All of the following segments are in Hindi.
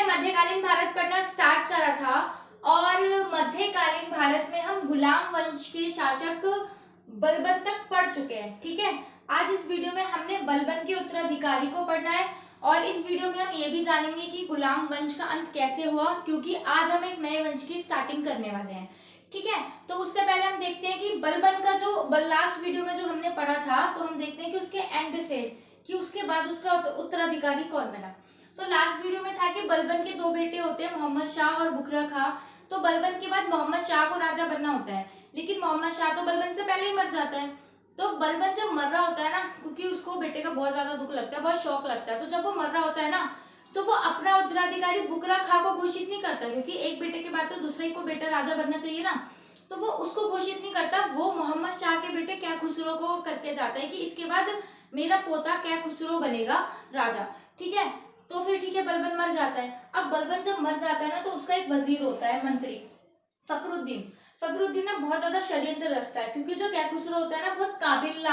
मध्यकालीन भारत पढ़ना स्टार्ट करा था और मध्यकालीन भारत में हम गुलाम वंश के शासक बलबन तक पढ़ चुके हैं। ठीक है, आज इस वीडियो में हमने बलबन के उत्तराधिकारी को पढ़ना है और इस वीडियो में हम ये भी जानेंगे कि गुलाम वंश का अंत कैसे हुआ, क्योंकि आज हम एक नए वंश की स्टार्टिंग करने वाले हैं। ठीक है, तो उससे पहले हम देखते हैं कि बलबन का जो लास्ट वीडियो में जो हमने पढ़ा था, तो हम देखते हैं कि उसके एंड से कि उसके बाद उसका उत्तराधिकारी कौन बना। तो लास्ट वीडियो में था कि बलबन के दो बेटे होते हैं, मोहम्मद शाह और बुकरा खां। तो बलबन के बाद मोहम्मद शाह को राजा बनना होता है, लेकिन मोहम्मद शाह तो बलबन से पहले ही मर जाता है। तो बलबन जब मर रहा होता है ना, क्योंकि उसको बेटे का बहुत ज्यादा दुख लगता है, बहुत शौक लगता है, तो जब वो मर रहा होता है ना, तो वो अपना उत्तराधिकारी बुकरा खां को घोषित नहीं करता, क्योंकि एक बेटे के बाद तो दूसरे को बेटा राजा बनना चाहिए ना, तो वो उसको घोषित नहीं करता। वो मोहम्मद शाह के बेटे क्या खुसरो को करके जाता है कि इसके बाद मेरा पोता क्या खुसरो बनेगा राजा। ठीक है, तो फिर ठीक है, बलबन मर जाता है। अब बलबन जब मर जाता है ना, तो उसका एक वजीर होता है, मंत्री फखरुद्दीन। फखरुद्दीन ना बहुत ज्यादा षड्यंत्र रचता है, क्योंकि जो कैखुसरो होता है ना, बहुत काबिल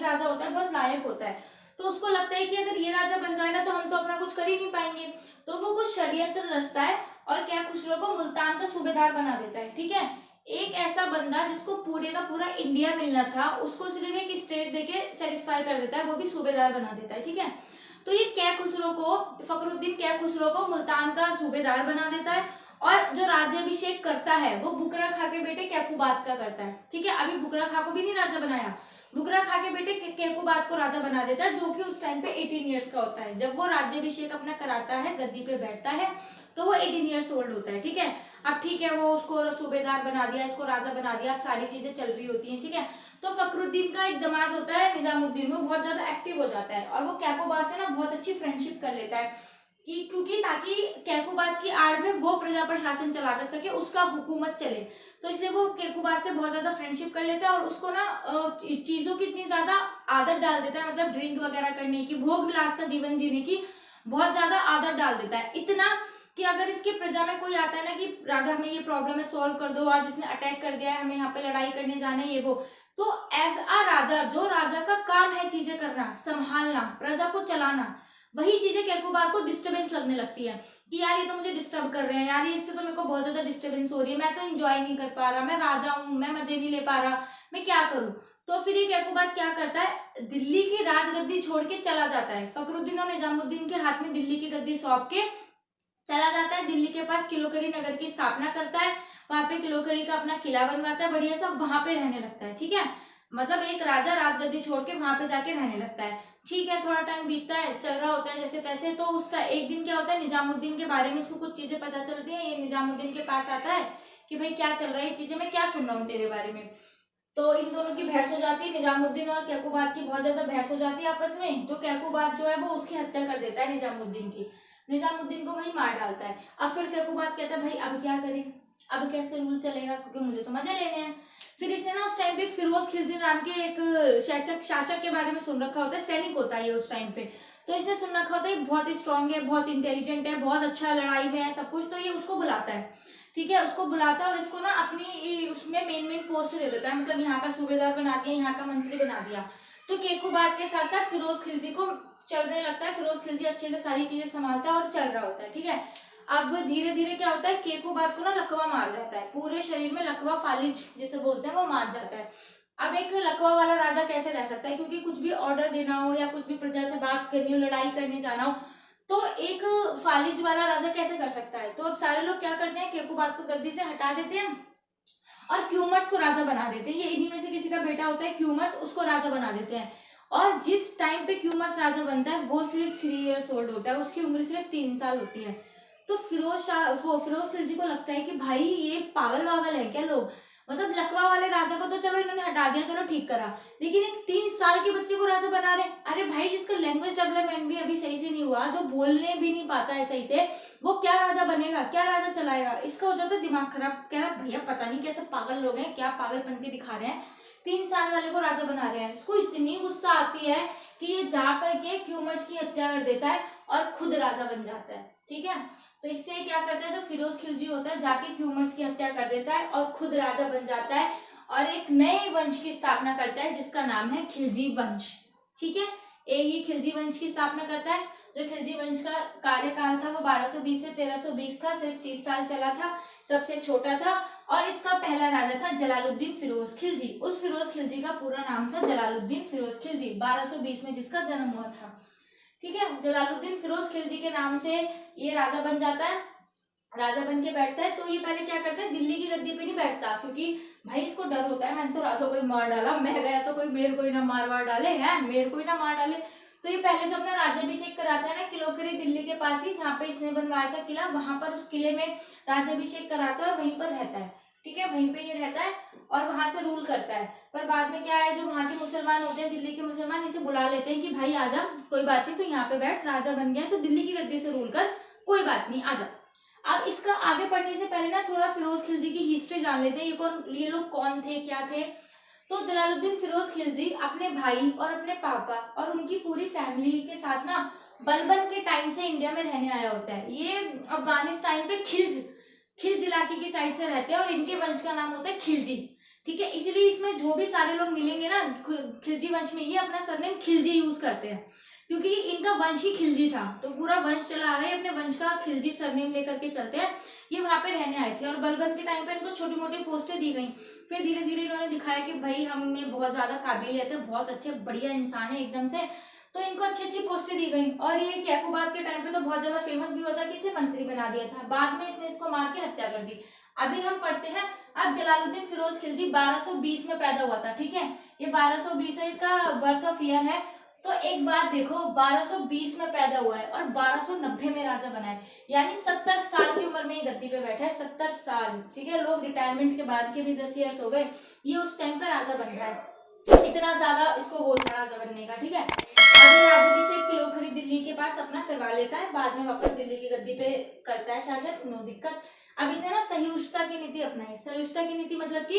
राजा होता है, बहुत लायक होता है। तो उसको लगता है कि अगर ये राजा बन जाएगा तो हम तो अपना कुछ कर ही नहीं पाएंगे। तो वो कुछ षड्यंत्र रचता है और कैखुसरो को मुल्तान का सूबेदार बना देता है। ठीक है, एक ऐसा बंदा जिसको पूरे का पूरा इंडिया मिलना था, उसको सिर्फ एक स्टेट देके सेटिस्फाई कर देता है, वो भी सूबेदार बना देता है। ठीक है, तो ये कैखुसरो को, फखरुद्दीन कैखुसरो को मुल्तान का सूबेदार बना देता है और जो राज्याभिषेक करता है वो बुकरा खां के बेटे कैकुबाद का करता है। ठीक है, अभी बुकरा खां को भी नहीं राजा बनाया, बुकरा खां के बेटे कैकुबाद को राजा बना देता है, जो कि उस टाइम पे 18 ईयर्स का होता है। जब वो राज्याभिषेक अपना कराता है, गद्दी पे बैठता है, तो वो 18 ईयर्स ओल्ड होता है। ठीक है, अब ठीक है, वो उसको सूबेदार बना दिया, इसको राजा बना दिया, अब सारी चीजें चल रही होती हैं। ठीक है, तो फखरुद्दीन का एक दामाद होता है निजामुद्दीन, वो बहुत ज्यादा एक्टिव हो जाता है और वो कैकुबाद से ना बहुत अच्छी फ्रेंडशिप कर लेता है, कि क्योंकि ताकि कैकुबाद की आड़ में वो प्रजा पर शासन चला कर सके, उसका हुकूमत चले। तो इसलिए वो कैकुबाद से बहुत ज्यादा फ्रेंडशिप कर लेता है और उसको ना चीजों की इतनी ज्यादा आदत डाल देता है, मतलब ड्रिंक वगैरह करने की, भोग विलास का जीवन जीने की बहुत ज्यादा आदत डाल देता है। इतना कि अगर इसकी प्रजा में कोई आता है ना कि राजा हमें ये प्रॉब्लम है, सॉल्व कर दो, आज इसने अटैक कर दिया है, हमें यहाँ पे लड़ाई करने जाना है, ये वो, तो एज अ राजा, जो राजा का काम है चीजें करना, संभालना, प्रजा को चलाना, वही चीजें कैकुबाद को डिस्टर्बेंस लगने लगती है कि यार ये तो मुझे डिस्टर्ब कर रहे हैं, यार इससे तो मेरे को बहुत ज्यादा डिस्टर्बेंस हो रही है, मैं तो एंजॉय नहीं कर पा रहा, मैं राजा हूँ, मैं मजे नहीं ले पा रहा, मैं क्या करूँ। तो फिर ये कैकुबाद क्या करता है, दिल्ली की राजगद्दी छोड़ के चला जाता है, फखरुद्दीन और निजामुद्दीन के हाथ में दिल्ली की गद्दी सौंप के चला जाता है, दिल्ली के पास किलोकरी नगर की स्थापना करता है, वहां पे किलोकरी का अपना किला बनवाता है बढ़िया सा, वहां पे रहने लगता है। ठीक है, मतलब एक राजा राजगद्दी छोड़ के वहां पे जाके रहने लगता है। ठीक है, थोड़ा टाइम बीतता है, चल रहा होता है जैसे तैसे, तो उस एक दिन क्या होता है, निजामुद्दीन के बारे में इसको कुछ चीजें पता चलती है। ये निजामुद्दीन के पास आता है कि भाई क्या चल रहा है, ये चीजें मैं क्या सुन रहा हूँ तेरे बारे में। तो इन दोनों की बहस हो जाती है, निजामुद्दीन और कैकुबाद की बहुत ज्यादा बहस हो जाती है आपस में। तो कैकुबाद जो है वो उसकी हत्या कर देता है निजामुद्दीन की, निजामुद्दीन को वही मार डालता है। अब फिर कैकुबाद कहता है भाई अब क्या करें, अब कैसे रूल चलेगा, क्योंकि मुझे तो मजे लेने हैं। फिर इसने ना उस टाइम पे फिरोज खिलजी नाम के एक शासक के बारे में सुन रखा होता है, सैनिक होता है ये उस टाइम पे। तो इसने सुन रखा होता है बहुत ही स्ट्रांग है, बहुत इंटेलिजेंट है, बहुत अच्छा लड़ाई में है, सब कुछ। तो ये उसको बुलाता है। ठीक है, उसको बुलाता है और इसको ना अपनी उसमें मेन पोस्ट दे देता है, मतलब यहाँ का सूबेदार बना दिया, यहाँ का मंत्री बना दिया। तो कैकुबाद के साथ साथ फिरोज खिलजी को चलने लगता है, फिरोज खिलजी अच्छे से सारी चीजें संभालता है और चल रहा होता है। ठीक है, अब धीरे धीरे क्या होता है, कैकुबाद को ना लकवा मार जाता है, पूरे शरीर में लकवा, फालिज जिसे बोलते हैं, वो मार जाता है। अब एक लकवा वाला राजा कैसे रह सकता है, क्योंकि कुछ भी ऑर्डर देना हो या कुछ भी प्रजा से बात करनी हो, लड़ाई करने जाना हो, तो एक फालिज वाला राजा कैसे कर सकता है। तो अब सारे लोग क्या करते हैं, कैकुबाद को गद्दी से हटा देते हैं और क्यूमर्स को राजा बना देते हैं। ये इन्हीं में से किसी का बेटा होता है क्यूमर्स, उसको राजा बना देते हैं। और जिस टाइम पे क्यूमर्स राजा बनता है वो सिर्फ 3 ईयर्स ओल्ड होता है, उसकी उम्र सिर्फ 3 साल होती है। तो फिरोज खिलजी को लगता है कि भाई ये पागल वागल है क्या लोग, मतलब लकवा वाले राजा को तो चलो इन्होंने हटा दिया, चलो ठीक करा, लेकिन एक 3 साल के बच्चे को राजा बना रहे। अरे भाई, जिसका लैंग्वेज डेवलपमेंट भी अभी सही से नहीं हुआ, जो बोलने भी नहीं पाता है सही से, वो क्या राजा बनेगा, क्या राजा चलाएगा। इसका हो जाता है दिमाग खराब, कह रहा भैया पता नहीं कैसे पागल लोग हैं, क्या पागलपंती दिखा रहे हैं, 3 साल वाले को राजा बना रहे हैं। इसको इतनी गुस्सा आती है कि ये जा करके क्यूमर्स की हत्या कर देता है और खुद राजा बन जाता है। ठीक है, तो इससे क्या करता है, जो फिरोज खिलजी होता है जाके क्यूमर्स की हत्या कर देता है और खुद राजा बन जाता है और एक नए वंश की स्थापना करता है जिसका नाम है खिलजी वंश। ठीक है, ये खिलजी वंश की स्थापना करता है। जो खिलजी वंश का कार्यकाल था वो 1220 से 1320 था, सिर्फ 30 साल चला था, सबसे छोटा था। और इसका पहला राजा था जलालुद्दीन फिरोज खिलजी। उस फिरोज खिलजी का पूरा नाम था जलालुद्दीन फिरोज खिलजी, 1220 में जिसका जन्म हुआ था। ठीक है, जलालुद्दीन फिरोज खिलजी के नाम से ये राजा बन जाता है, राजा बन के बैठता है। तो ये पहले क्या करता है, दिल्ली की गद्दी पे नहीं बैठता, क्योंकि भाई इसको डर होता है, मैंने तो राजा को ही मार डाला, मैं गया तो कोई मेरे को ही ना मार डाले, है मेरे को ही ना मार डाले। तो ये पहले जो अपना राज्याभिषेक कराता है ना किलोकरी दिल्ली के पास ही, जहाँ पे इसने बनवाया था किला, वहां पर उस किले में राज्याभिषेक कराता है और वहीं पर रहता है। ठीक है, वहीं पे ये रहता है और वहां से रूल करता है। पर बाद में क्या है, जो वहां के मुसलमान होते हैं, दिल्ली के मुसलमान, इसे बुला लेते हैं कि भाई आजा, कोई बात नहीं, तो यहाँ पे बैठ, राजा बन गया तो दिल्ली की गद्दी से रूल कर, कोई बात नहीं, आजा। अब इसका आगे पढ़ने से पहले ना थोड़ा फिरोज खिलजी की हिस्ट्री जान लेते हैं, ये लोग कौन थे, क्या थे। तो जलालुद्दीन फिरोज खिलजी अपने भाई और अपने पापा और उनकी पूरी फैमिली के साथ ना बलबन के टाइम से इंडिया में रहने आया होता है। ये अफगानिस्तान पे खिल्ज इलाके की साइड से रहते हैं और इनके वंश का नाम होता है खिलजी। ठीक है, इसलिए इसमें जो भी सारे लोग मिलेंगे ना खिलजी वंश में, ये अपना सरनेम खिलजी यूज करते हैं, क्योंकि इनका वंश ही खिलजी था, तो पूरा वंश चला रहे हैं, अपने वंश का खिलजी सरनेम लेकर के चलते हैं। ये वहां पे रहने आए थे और बलबन के टाइम पे इनको छोटी मोटी पोस्टें दी गई। फिर धीरे धीरे इन्होंने दिखाया कि भाई हम में बहुत ज्यादा काबिलियत है, बहुत अच्छे बढ़िया इंसान है एकदम से, तो इनको अच्छी अच्छी पोस्टें दी गई। और ये कैफुबाद के टाइम पे तो बहुत ज्यादा फेमस भी होता कि इसे मंत्री बना दिया था, बाद में इसने इसको मार के हत्या कर दी। अभी हम पढ़ते हैं, अब जलालुद्दीन फिरोज खिलजी 1220 में पैदा हुआ था। ठीक है, ये 1220 है, इसका बर्थ ऑफ ईयर है। तो एक बात देखो, 1220 में पैदा हुआ है और 1290 में राजा बना है, यानी 70 साल की उम्र में ये गद्दी पे बैठा है, 70 साल। ठीक है, लोग रिटायरमेंट के बाद के भी 10 ईयर्स हो गए, ये उस टाइम पे राजा बन रहा है, इतना ज्यादा इसको वो था राजा बनने का। ठीक है, अभी राज्याभिषेक किलोखरी दिल्ली के पास अपना करवा लेता है, बाद में वापस दिल्ली की गद्दी पे करता है शासन, नो दिक्कत। अब इसने ना सहिष्णुता की नीति अपनाई। सहिष्णुता की नीति मतलब कि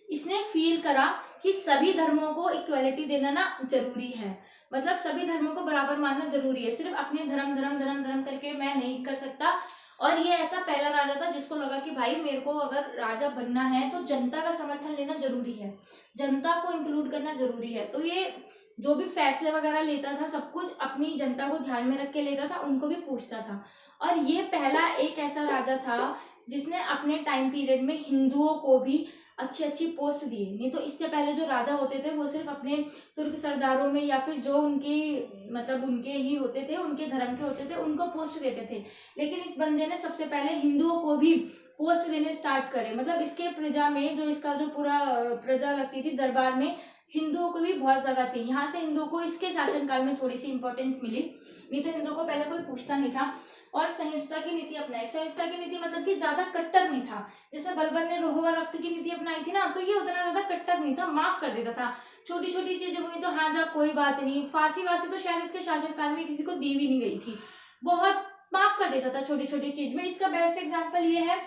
इसने फील करा कि सभी धर्मों को इक्वालिटी देना ना जरूरी है, मतलब सभी धर्मों को बराबर मानना जरूरी है, सिर्फ अपने धर्म धर्म धर्म धर्म करके मैं नहीं कर सकता। और ये ऐसा पहला राजा था जिसको लगा कि भाई मेरे को अगर राजा बनना है तो जनता का समर्थन लेना जरूरी है, जनता को इंक्लूड करना जरूरी है। तो ये जो भी फैसले वगैरह लेता था, सब कुछ अपनी जनता को ध्यान में रख के लेता था, उनको भी पूछता था। और ये पहला एक ऐसा राजा था जिसने अपने टाइम पीरियड में हिंदुओं को भी अच्छी अच्छी पोस्ट दिए। नहीं तो इससे पहले जो राजा होते थे वो सिर्फ अपने तुर्क सरदारों में या फिर जो उनकी मतलब उनके ही होते थे, उनके धर्म के होते थे, उनको पोस्ट देते थे। लेकिन इस बंदे ने सबसे पहले हिंदुओं को भी पोस्ट देने स्टार्ट करे, मतलब इसके प्रजा में जो इसका जो पूरा प्रजा लगती थी दरबार में, हिंदुओं को भी बहुत जगह थी। यहाँ से हिंदुओं को इसके शासनकाल में थोड़ी सी इंपॉर्टेंस मिली, नहीं तो हिंदुओं को पहले कोई पूछता नहीं था। और सहिष्णुता की नीति अपनाई। सहिष्णुता की नीति मतलब कि ज्यादा कट्टर नहीं था, जैसे बलबन ने रोह व रक्त की नीति अपनाई थी ना, तो ये उतना ज्यादा कट्टर नहीं था, माफ कर देता था। छोटी छोटी चीजें हुई तो हाँ जा कोई बात नहीं, फांसी वासी तो शायद इसके शासनकाल में किसी को दी भी नहीं गई थी, बहुत माफ कर देता था छोटी छोटी चीज में। इसका बेस्ट एग्जाम्पल ये है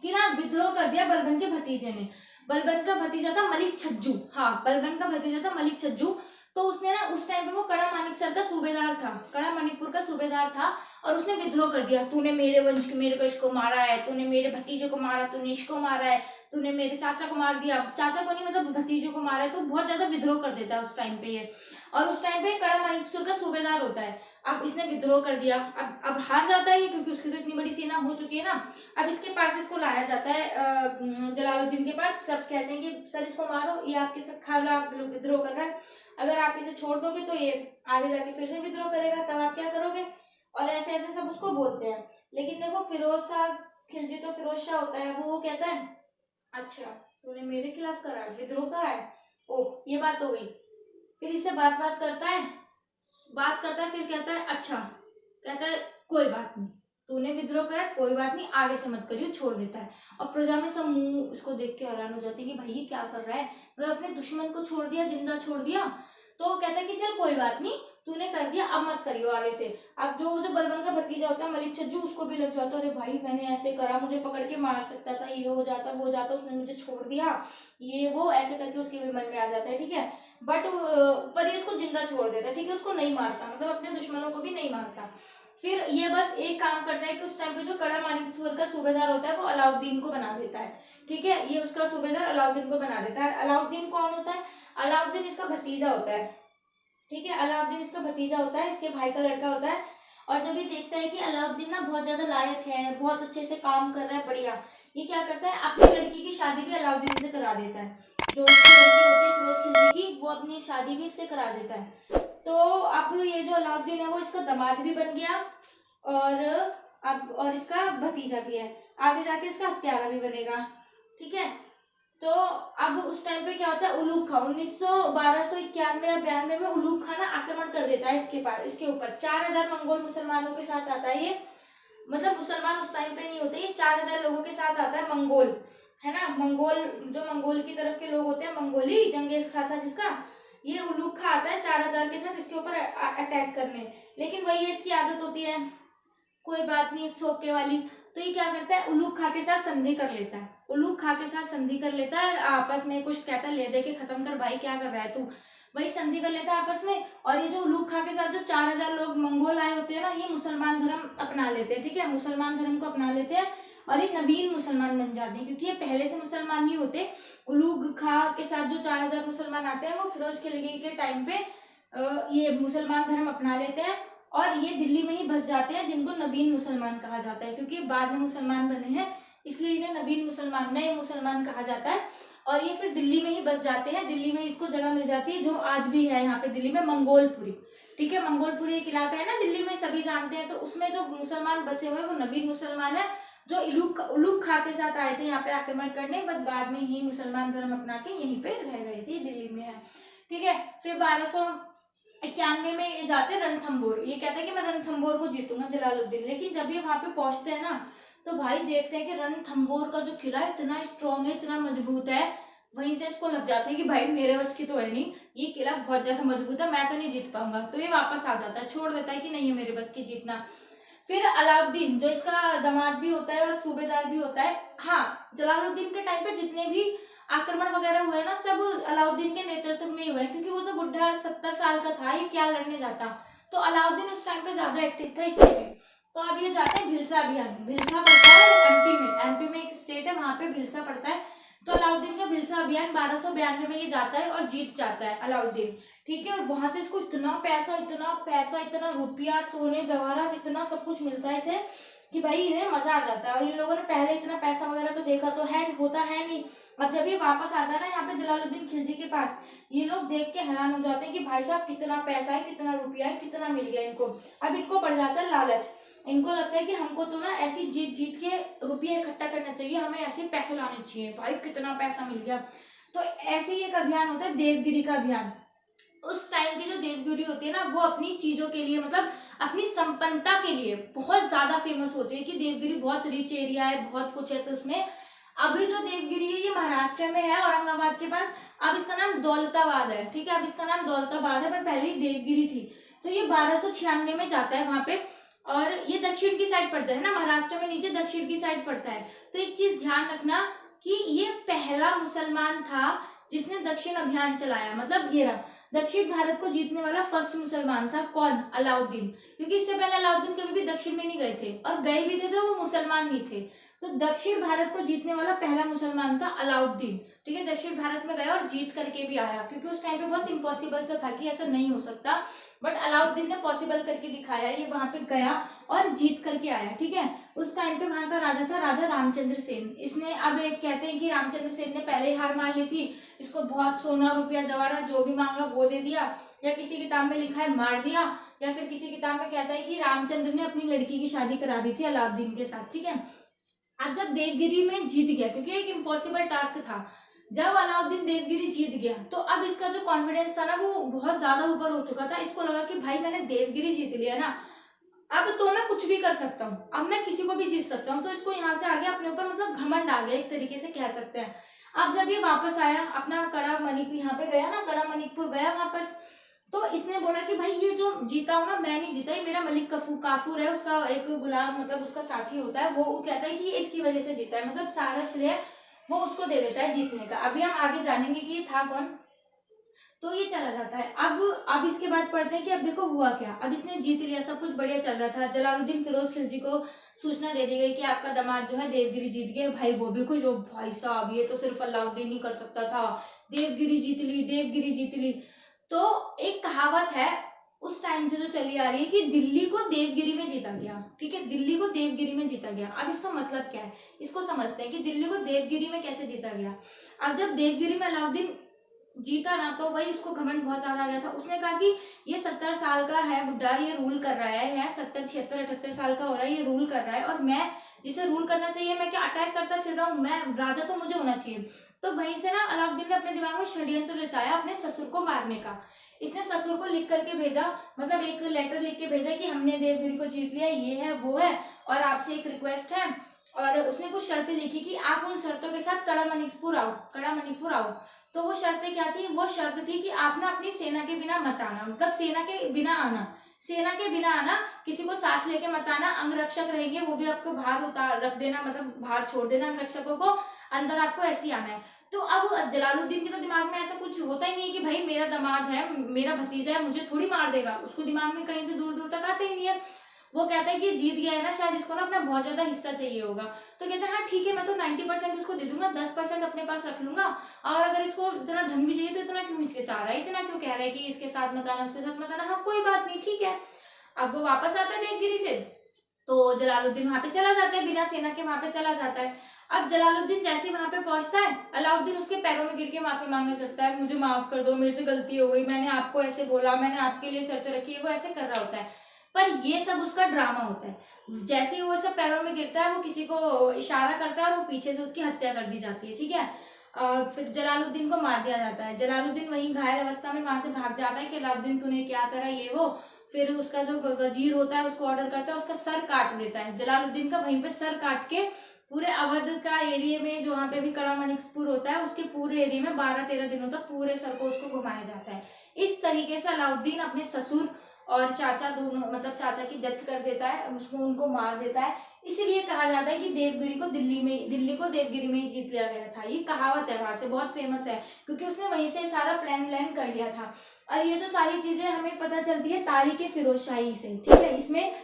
कि ना विद्रोह कर दिया बलबन के भतीजे ने। बलबन का भतीजा था मलिक छज्जू, हाँ बलबन का भतीजा था मलिक छज्जू। तो उसने ना उस टाइम पे वो कड़ा मानिकसर का सूबेदार था, कड़ा मणिपुर का सूबेदार था, और उसने विद्रोह कर दिया। तूने मेरे वंश के मेरे को इसको मारा है, तूने मेरे भतीजे को मारा, तूने इसको मारा है, तूने मेरे चाचा को मार दिया, चाचा को नहीं मतलब भतीजे को मारा है। तो बहुत ज्यादा विद्रोह कर देता है उस टाइम पे ये। और उस टाइम पे कड़ा मानिकसर का सूबेदार होता है। अब इसने विद्रोह कर दिया, अब हार जाता है ये, क्योंकि उसकी तो इतनी बड़ी सेना हो चुकी है ना। अब इसके पास इसको लाया जाता है जलालुद्दीन के पास। सब कहते हैं कि सर इसको मारो, ये आपके खिलाफ विद्रोह कर रहा है, अगर आप इसे छोड़ दोगे तो ये आगे जाके फिर से विद्रोह करेगा, तब आप क्या करोगे, और ऐसे ऐसे सब उसको बोलते हैं। लेकिन देखो फिरोज था खिलजी, तो फिरोज शाह होता है, वो कहता है अच्छा तूने मेरे खिलाफ करा विद्रोह करा है, ओ ये बात हो गई। फिर इससे बात करता है, फिर कहता है अच्छा, कहता है कोई बात नहीं, तूने विद्रोह करा कोई बात नहीं, आगे से मत करियो, छोड़ देता है। और प्रजा में सब मुंह इसको देख के हैरान हो जाती है कि भाई ये क्या कर रहा है, मतलब अपने दुश्मन को छोड़ दिया, जिंदा छोड़ दिया। तो कहता है कि चल कोई बात नहीं, तूने कर दिया, अब मत करियो आगे से। अब जो बलबन का भतीजा होता है मलिक छज्जू, उसको भी लग जाता है अरे भाई मैंने ऐसे करा, मुझे पकड़ के मार सकता था, ये हो जाता वो जाता, उसने मुझे छोड़ दिया, ये वो ऐसे करके उसके भी मन में आ जाता है। ठीक है, बट पर ये उसको जिंदा छोड़ देता है। ठीक है, उसको नहीं मारता, मतलब अपने दुश्मनों को भी नहीं मारता। फिर ये बस एक काम करता है कि उस टाइम पे जो कड़ा मानिकसर का सूबेदार होता है वो अलाउद्दीन को बना देता है। ठीक है, ये उसका सूबेदार अलाउद्दीन को बना देता है। अलाउद्दीन कौन होता है, अलाउद्दीन इसका भतीजा होता है। ठीक है, अलाउद्दीन इसका भतीजा होता है, इसके भाई का लड़का होता है। और जब ये देखता है कि अलाउद्दीन ना बहुत ज्यादा लायक है, बहुत अच्छे से काम कर रहा है, बढ़िया, ये क्या करता है, अपनी लड़की की शादी भी अलाउद्दीन से करा देता है। जो उसकी लड़की होती है फिरोज खिलजी की, वो अपनी शादी भी इससे करा देता है। तो अब ये जो अलाउद्दीन है वो इसका दामाद भी बन गया, और अब और इसका भतीजा भी है, आगे जाके इसका हत्यारा भी बनेगा। ठीक है, तो अब उस टाइम पे क्या होता है, उलूग खां 1291 या 92 में उलूग खां ना आक्रमण कर देता है इसके पास, इसके ऊपर 4000 मंगोल मुसलमानों के साथ आता है ये। मतलब मुसलमान उस टाइम पे नहीं होते, ये 4000 लोगों के साथ आता है, मंगोल है ना, मंगोल जो मंगोल की तरफ के लोग होते हैं, मंगोली जंगेज खां था जिसका, ये उलूग खां आता है 4000 के साथ इसके ऊपर अटैक करने। लेकिन वही इसकी आदत होती है, कोई बात नहीं, सोके वाली। तो ये क्या करता है, उलूग खां के साथ संधि कर लेता है, उलूग खां के साथ संधि कर लेता है, आपस में कुछ कहता है, ले दे के खत्म कर भाई, क्या कर रहा है तू, वही संधि कर लेता है आपस में। और ये जो उलूग खां के साथ जो 4000 लोग मंगोल आए होते हैं ना, ये मुसलमान धर्म अपना लेते हैं। ठीक है, मुसलमान धर्म को अपना लेते हैं और ये नवीन मुसलमान बन जाते हैं, क्योंकि ये पहले से मुसलमान नहीं होते। उलूग खां के साथ जो 4000 मुसलमान आते हैं, वो फिरोज खिलजी के टाइम पे ये मुसलमान धर्म अपना लेते हैं और ये दिल्ली में ही बस जाते हैं, जिनको नवीन मुसलमान कहा जाता है, क्योंकि बाद में मुसलमान बने हैं इसलिए इन्हें नवीन मुसलमान, नए मुसलमान कहा जाता है। और ये फिर दिल्ली में ही बस जाते हैं, दिल्ली में इसको जगह मिल जाती है जो आज भी है यहाँ पे दिल्ली में, मंगोलपुरी। ठीक है, मंगोलपुरी एक इलाका है ना दिल्ली में, सभी जानते हैं। तो उसमें जो मुसलमान बसे हुए हैं वो नवीन मुसलमान है, जो उलूग खां के साथ आए थे यहाँ पे आक्रमण करने, बट बाद में ही मुसलमान धर्म अपना के यहीं पे रह गए थे, दिल्ली में है। ठीक है, फिर 1291 में ये जाते हैं रणथंबोर, ये कहते हैं कि मैं रणथंबोर को जीतूंगा जलालुद्दीन। लेकिन जब ये वहां पे पहुंचते हैं ना, तो भाई देखते हैं कि रणथंबोर का जो किला है इतना स्ट्रॉन्ग है, इतना मजबूत है। वहीं से इसको लग जाता है कि भाई मेरे बस की तो है नहीं, ये किला बहुत ज्यादा मजबूत है, मैं तो नहीं जीत पाऊंगा। तो ये वापस आ जाता है, छोड़ देता है कि नहीं है मेरे बस की जीतना। फिर अलाउद्दीन जो इसका दामाद भी होता है और सूबेदार भी होता है, हाँ, जलालुद्दीन के टाइम पे जितने भी आक्रमण वगैरह हुए ना, सब अलाउद्दीन के नेतृत्व में ही हुए, क्योंकि वो तो बुढ़ा 70 साल का था, ये क्या लड़ने जाता। तो अलाउद्दीन उस टाइम पे ज्यादा एक्टिव था इसलिए। तो अब ये जाते हैं भिलसा अभियान, भिलसा पड़ता है एमपी में, एमपी में एक स्टेट है, वहां पे भिलसा पड़ता है। तो अलाउद्दीन का भिलसा अभियान 1292 में ये जाता है और जीत जाता है अलाउद्दीन। ठीक है, और वहां से इसको इतना पैसा, इतना पैसा, इतना रुपया, सोने जवाहरात, इतना सब कुछ मिलता है इसे कि भाई इन्हें मजा आ जाता है। और इन लोगों ने पहले इतना पैसा वगैरह तो देखा तो है, होता है नहीं। अब जब ये वापस आता है ना यहाँ पे जलालुद्दीन खिलजी के पास, ये लोग देख के हैरान हो जाते हैं कि भाई साहब कितना पैसा है, कितना रुपया है, कितना मिल गया इनको। अब इनको बढ़ जाता है लालच, इनको लगता है कि हमको तो ना ऐसी जीत जीत के रुपये इकट्ठा करना चाहिए, हमें ऐसे पैसे लाने चाहिए, भाई कितना पैसा मिल गया। तो ऐसे ही एक अभियान होता है देवगिरी का अभियान। उस टाइम की जो देवगिरी होती है ना, वो अपनी चीजों के लिए, मतलब अपनी संपन्नता के लिए बहुत ज्यादा फेमस होती है कि देवगिरी बहुत रिच एरिया है, बहुत कुछ है उसमें। अभी जो देवगिरी है ये महाराष्ट्र में है, औरंगाबाद के पास। अब इसका नाम दौलताबाद है। ठीक है, अब इसका नाम दौलताबाद है, पर पहले ही देवगिरी थी। तो ये 1296 में जाता है वहां पे, और ये दक्षिण की साइड पड़ता है ना, महाराष्ट्र में नीचे दक्षिण की साइड पड़ता है। तो एक चीज ध्यान रखना कि ये पहला मुसलमान था जिसने दक्षिण अभियान चलाया, मतलब ये रहा दक्षिण भारत को जीतने वाला फर्स्ट मुसलमान था। कौन? अलाउद्दीन। क्योंकि इससे पहले अलाउद्दीन कभी भी दक्षिण में नहीं गए थे, और गए भी थे तो वो मुसलमान नहीं थे। तो दक्षिण भारत को जीतने वाला पहला मुसलमान था अलाउद्दीन। ठीक है, दक्षिण भारत में गया और जीत करके भी आया, क्योंकि उस टाइम पे बहुत इम्पॉसिबल सा था कि ऐसा नहीं हो सकता, बट अलाउद्दीन ने पॉसिबल करके दिखाया। ये वहां पे गया और जीत करके आया। ठीक है, उस टाइम पे वहां का राजा था राजा रामचंद्र सेन। इसने, अब एक कहते हैं कि रामचंद्र सेन ने पहले ही हार मान ली थी, इसको बहुत सोना रुपया जवाहरात जो भी मांगा वो दे दिया, या किसी किताब में लिखा है मार दिया, या फिर किसी किताब में कहता है कि रामचंद्र ने अपनी लड़की की शादी करा दी थी अलाउद्दीन के साथ। ठीक है, अब जब देवगिरी में जीत गया, क्योंकि एक इम्पॉसिबल टास्क था, जब अलाउद्दीन देवगिरी जीत गया तो अब इसका जो कॉन्फिडेंस था ना वो बहुत ज्यादा ऊपर हो चुका था। इसको लगा कि भाई मैंने देवगिरी जीत लिया ना, अब तो मैं कुछ भी कर सकता हूँ, अब मैं किसी को भी जीत सकता हूँ। तो इसको यहाँ से आगे अपने ऊपर मतलब घमंड आ गया, एक तरीके से कह सकते हैं। अब जब ये वापस आया अपना कड़ा मणिक यहाँ पे गया ना, कड़ा मणिकपुर गया वापस, तो इसने बोला कि भाई ये जो जीता हूँ ना, मैं नहीं जीता, ये मेरा मलिक काफूर है, उसका एक गुलाम, मतलब उसका साथी होता है, वो कहता है कि ये इसकी वजह से जीता है, मतलब सारा श्रेय वो उसको दे देता है जीतने का। अभी हम आगे जानेंगे कि ये था कौन। तो ये चला जाता है। अब इसके बाद पढ़ते हैं कि अब देखो हुआ क्या। अब इसने जीत लिया, सब कुछ बढ़िया चल रहा था। जलालुद्दीन फिरोज खिलजी को सूचना दे दी गई कि आपका दामाद जो है देवगिरी जीत गया। भाई वो भी खुश हो, भाई साहब ये तो सिर्फ अलाउद्दीन ही कर सकता था, देवगिरी जीत ली, देवगिरी जीत ली। तो एक कहावत है, उस टाइम से जो चली आ रही है कि दिल्ली को देवगिरी में जीता गया। ठीक है, दिल्ली को देवगिरी में जीता गया। अब इसका मतलब क्या है, इसको समझते हैं कि दिल्ली को देवगिरी में कैसे जीता गया। अब जब देवगिरी में अलाउद्दीन जीता ना, तो वही उसको घमंड बहुत ज्यादा आ गया था। उसने कहा कि ये 70 साल का है बुढ़ा, ये रूल कर रहा है 70 76 78 साल का हो रहा है, ये रूल कर रहा है, और मैं जिसे रूल करना चाहिए मैं क्या अटैक करता फिर रहा हूँ, मैं राजा तो मुझे होना चाहिए। तो वहीं से ना अलाउद्दीन ने अपने दिमाग में षड्यंत्र रचाया अपने ससुर को मारने का। इसने ससुर को लिख करके भेजा, मतलब एक लेटर लिख के भेजा कि हमने देवगिरी को जीत लिया, ये है वो है, और आपसे एक रिक्वेस्ट है। और उसने कुछ शर्तें लिखी कि आप उन शर्तों के साथ कड़ा मणिकपुर आओ। तो वो शर्तें क्या थी, वो शर्त थी कि आप ना अपनी सेना के बिना मत आना, मतलब सेना के बिना आना, किसी को साथ लेके मत आना, अंगरक्षक रहेंगे वो भी आपको बाहर उतार रख देना, मतलब बाहर छोड़ देना अंगरक्षकों को, अंदर आपको ऐसे ही आना है। तो अब जलालुद्दीन के तो दिमाग में ऐसा कुछ होता ही नहीं है कि भाई मेरा दामाद है, मेरा भतीजा है, मुझे थोड़ी मार देगा, उसको दिमाग में कहीं से दूर दूर तक आते ही नहीं है। वो कहता है कि जीत गया है ना, शायद इसको ना अपना बहुत ज्यादा हिस्सा चाहिए होगा। तो कहता है हाँ ठीक है, मैं तो 90% उसको दे दूंगा, 10% अपने पास रख लूंगा, और अगर इसको इतना धन भी चाहिए तो इतना क्यों हिचकिचा रहा है, इतना क्यों कह रहा है कि इसके साथ मत आना, उसके साथ मत आना, हाँ कोई बात नहीं ठीक है। अब वो वापस आता है देवगिरी से, तो जलालुद्दीन वहां पे चला जाता है, बिना सेना के वहां पे चला जाता है। अब जलालुद्दीन जैसे ही वहां पे पहुंचता है, अलाउद्दीन उसके पैरों में गिर के माफी मांगने लगता है, मुझे माफ कर दो, मेरे से गलती हो गई, मैंने आपको ऐसे बोला, मैंने आपके लिए शर्तें रखी है, वो ऐसे कर रहा होता है। पर ये सब उसका ड्रामा होता है। जैसे ही वो सब पैरों में गिरता है, वो किसी को इशारा करता है और वो पीछे से उसकी हत्या कर दी जाती है। ठीक है, फिर जलालुद्दीन को मार दिया जाता है। जलालुद्दीन वहीं घायल अवस्था में वहां से भाग जाता है कि अलाउद्दीन तूने क्या करा, ये वो। फिर उसका जो वजीर होता है उसको ऑर्डर करता है, उसका सर काट देता है, जलालुद्दीन का वहीं पे सर काट के पूरे अवध का एरिया में, जो वहाँ पे भी कड़ा मणिकपुर होता है, उसके पूरे एरिया में 12-13 दिनों तक पूरे सर को उसको घुमाया जाता है। इस तरीके से अलाउद्दीन अपने ससुर और चाचा दोनों, मतलब चाचा की डेथ कर देता है, उसको उनको मार देता है। इसीलिए कहा जाता है कि दिल्ली को देवगिरी में ही जीत लिया गया था। ये कहावत है, वहां से बहुत फेमस है, क्योंकि उसने वहीं से सारा प्लान कर लिया था। और ये जो सारी चीजें हमें पता चलती है तारीख फिरोज शाही से। ठीक है, इसमें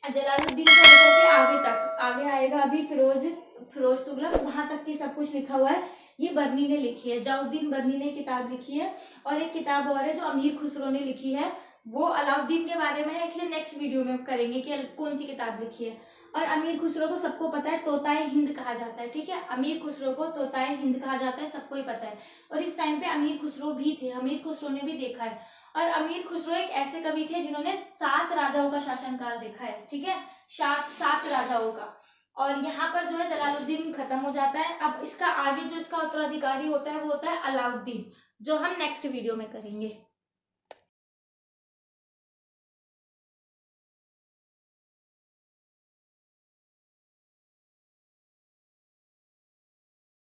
जलालुद्दीन से लेकर के आगे आएगा अभी फिरोज तुगलक, वहां तक की सब कुछ लिखा हुआ है। ये बर्नी ने लिखी है, जाउद्दीन बर्नी ने किताब लिखी है। और एक किताब और है जो अमीर खुसरो ने लिखी है, वो अलाउद्दीन के बारे में है, इसलिए नेक्स्ट वीडियो में करेंगे कि कौन सी किताब लिखी है। और अमीर खुसरो को सबको पता है, तोताए हिंद कहा जाता है। ठीक है, अमीर खुसरो को तोताए हिंद कहा जाता है, सबको ही पता है। और इस टाइम पे अमीर खुसरो भी थे, अमीर खुसरो ने भी देखा है। और अमीर खुसरो एक ऐसे कवि थे जिन्होंने 7 राजाओं का शासनकाल देखा है। ठीक है, 7 राजाओं का। और यहाँ पर जो है जलालुद्दीन खत्म हो जाता है। अब इसका आगे जो इसका उत्तराधिकारी होता है वो होता है अलाउद्दीन, जो हम नेक्स्ट वीडियो में करेंगे।